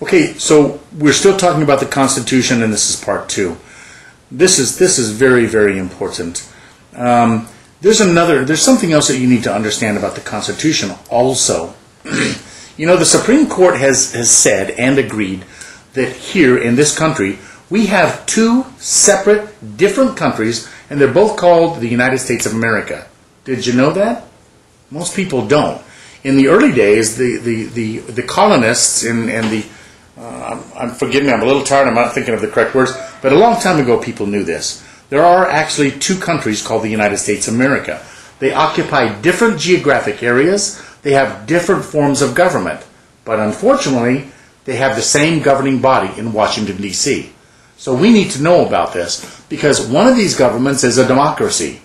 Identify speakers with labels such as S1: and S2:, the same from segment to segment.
S1: Okay, so we're still talking about the Constitution, and this is part two. This is very, very important. There's something else that you need to understand about the Constitution also. You know, the Supreme Court has said and agreed that here in this country, we have two separate, different countries, and they're both called the United States of America. Did you know that? Most people don't. In the early days, the colonists and the forgive me, I'm a little tired, I'm not thinking of the correct words, but a long time ago people knew this. There are actually two countries called the United States of America. They occupy different geographic areas, they have different forms of government, but unfortunately they have the same governing body in Washington, D.C. So we need to know about this, because one of these governments is a democracy.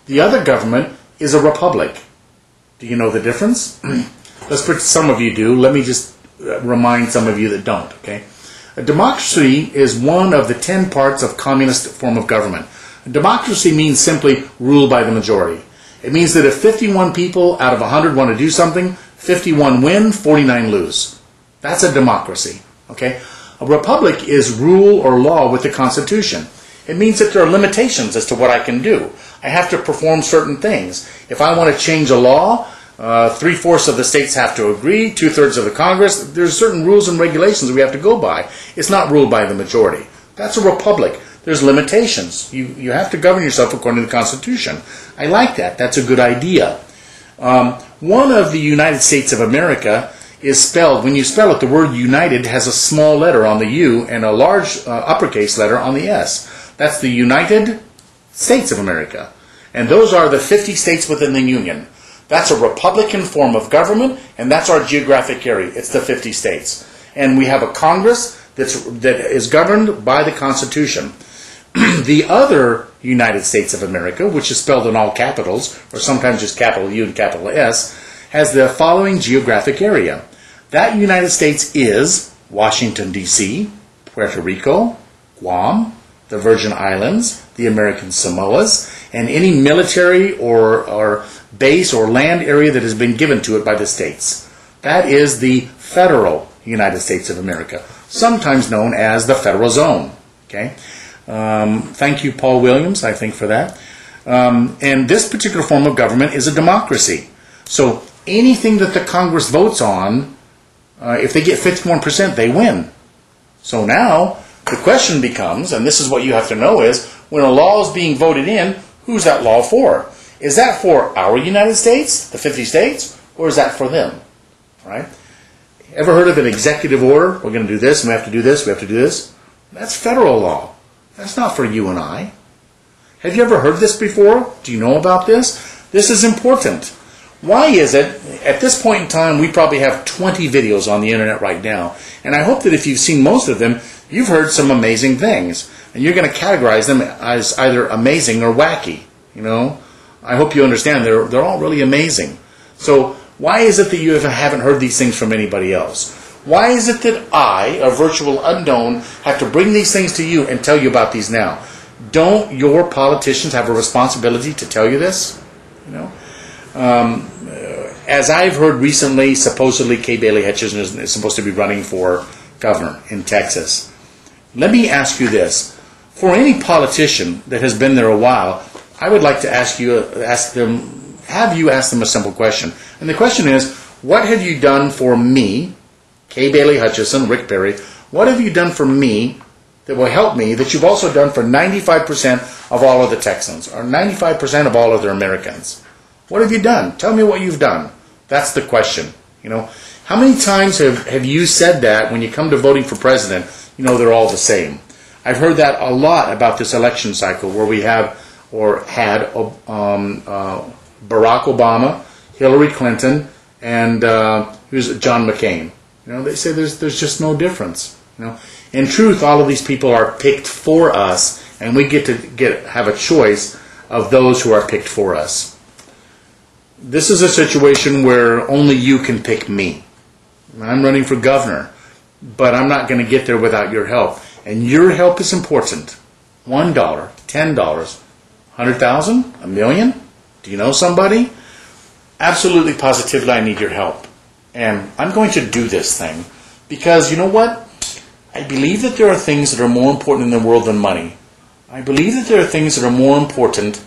S1: The other government is a republic. Do you know the difference? Some of you do. Let me just remind some of you that don't, okay? A democracy is one of the 10 parts of communist form of government. A democracy means simply rule by the majority. It means that if 51 people out of 100 want to do something, 51 win, 49 lose. That's a democracy, okay? A republic is rule or law with the Constitution. It means that there are limitations as to what I can do. I have to perform certain things. If I want to change a law, 3/4 of the states have to agree, 2/3 of the Congress. There's certain rules and regulations we have to go by. It's not ruled by the majority. That's a republic. There's limitations. You have to govern yourself according to the Constitution. I like that. That's a good idea. One of the United States of America is spelled, when you spell it, the word United has a small letter on the U and a large uppercase letter on the S. That's the United States of America. And those are the 50 states within the Union. That's a Republican form of government, and that's our geographic area. It's the 50 states. And we have a Congress that is governed by the Constitution. The other United States of America, which is spelled in all capitals, or sometimes just capital U and capital S, has the following geographic area. That United States is Washington, D.C., Puerto Rico, Guam, the Virgin Islands, the American Samoas, and any military or base or land area that has been given to it by the states. That is the federal United States of America, sometimes known as the federal zone. Okay, thank you, Paul Williams, I think, for that. And this particular form of government is a democracy. So anything that the Congress votes on, if they get 51%, they win. So now the question becomes, and this is what you have to know, is when a law is being voted in, who's that law for? Is that for our United States, the 50 states, or is that for them? Right? Ever heard of an executive order? We're going to do this, and we have to do this, we have to do this. That's federal law. That's not for you and I. Have you ever heard this before? Do you know about this? This is important. Why is it, at this point in time, we probably have 20 videos on the internet right now, and I hope that if you've seen most of them, you've heard some amazing things, and you're going to categorize them as either amazing or wacky. You know, I hope you understand they're all really amazing. So why is it that you haven't heard these things from anybody else? Why is it that I, a virtual unknown, have to bring these things to you and tell you about these now? Don't your politicians have a responsibility to tell you this? You know, as I've heard recently, supposedly Kay Bailey Hutchison is supposed to be running for governor in Texas. Let me ask you this: for any politician that has been there a while, I would like to have you ask them a simple question. And the question is, what have you done for me, Kay Bailey Hutchison, Rick Perry, what have you done for me that will help me that you've also done for 95% of all of the Texans, or 95% of all of the Americans? What have you done? Tell me what you've done. That's the question. You know, how many times have you said that when you come to voting for president, you know, they're all the same? I've heard that a lot about this election cycle where we have or had Barack Obama, Hillary Clinton, and who's John McCain. You know, they say there's just no difference. You know, in truth, all of these people are picked for us, and we get to have a choice of those who are picked for us. This is a situation where only you can pick me. I'm running for governor, but I'm not going to get there without your help. And your help is important. $1, $10, 100,000, $1 million? Do you know somebody? Absolutely, positively, I need your help. And I'm going to do this thing Because you know what? I believe that there are things that are more important in the world than money. I believe that there are things that are more important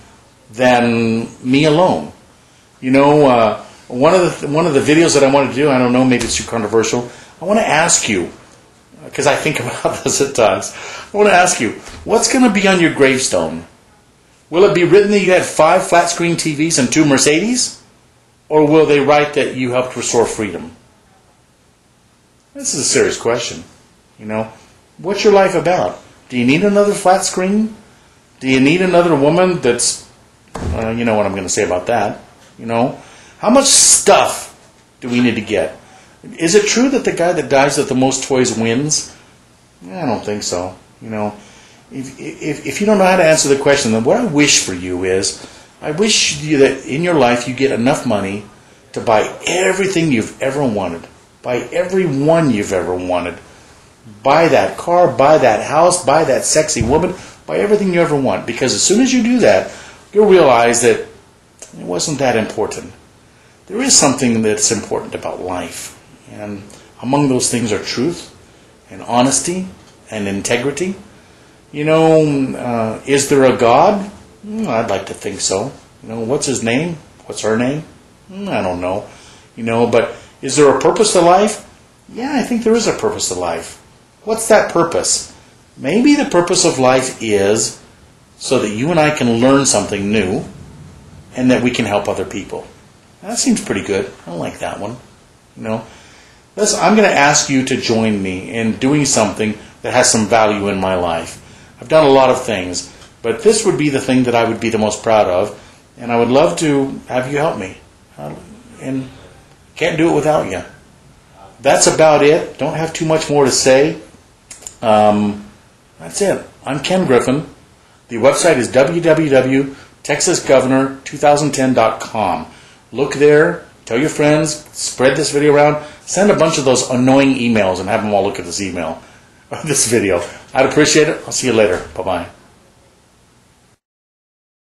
S1: than me alone. You know, one of the videos that I want to do, I don't know, maybe it's too controversial. I want to ask you, because I think about this at times. I want to ask you, what's going to be on your gravestone? Will it be written that you had 5 flat-screen TVs and 2 Mercedes? Or will they write that you helped restore freedom? This is a serious question. You know, what's your life about? Do you need another flat screen? Do you need another woman that's, you know what I'm going to say about that? You know, how much stuff do we need to get? Is it true that the guy that dies with the most toys wins? I don't think so. You know, if you don't know how to answer the question, then what I wish for you is, I wish you that in your life you get enough money to buy everything you've ever wanted. Buy every one you've ever wanted. Buy that car, buy that house, buy that sexy woman, buy everything you ever want. Because as soon as you do that, you'll realize that it wasn't that important. There is something that's important about life. And among those things are truth and honesty and integrity. You know, is there a God? I'd like to think so. You know, what's his name? What's her name? I don't know. You know, but is there a purpose to life? Yeah, I think there is a purpose to life. What's that purpose? Maybe the purpose of life is so that you and I can learn something new and that we can help other people. That seems pretty good. I like that one. You know, listen, I'm going to ask you to join me in doing something that has some value in my life. I've done a lot of things, but this would be the thing that I would be the most proud of, and I would love to have you help me. And can't do it without you. That's about it. Don't have too much more to say. That's it. I'm Ken Griffin. The website is www.texasgovernor2010.com. Look there. Tell your friends. Spread this video around. Send a bunch of those annoying emails and have them all look at this video. I'd appreciate it. I'll see you later. Bye-bye.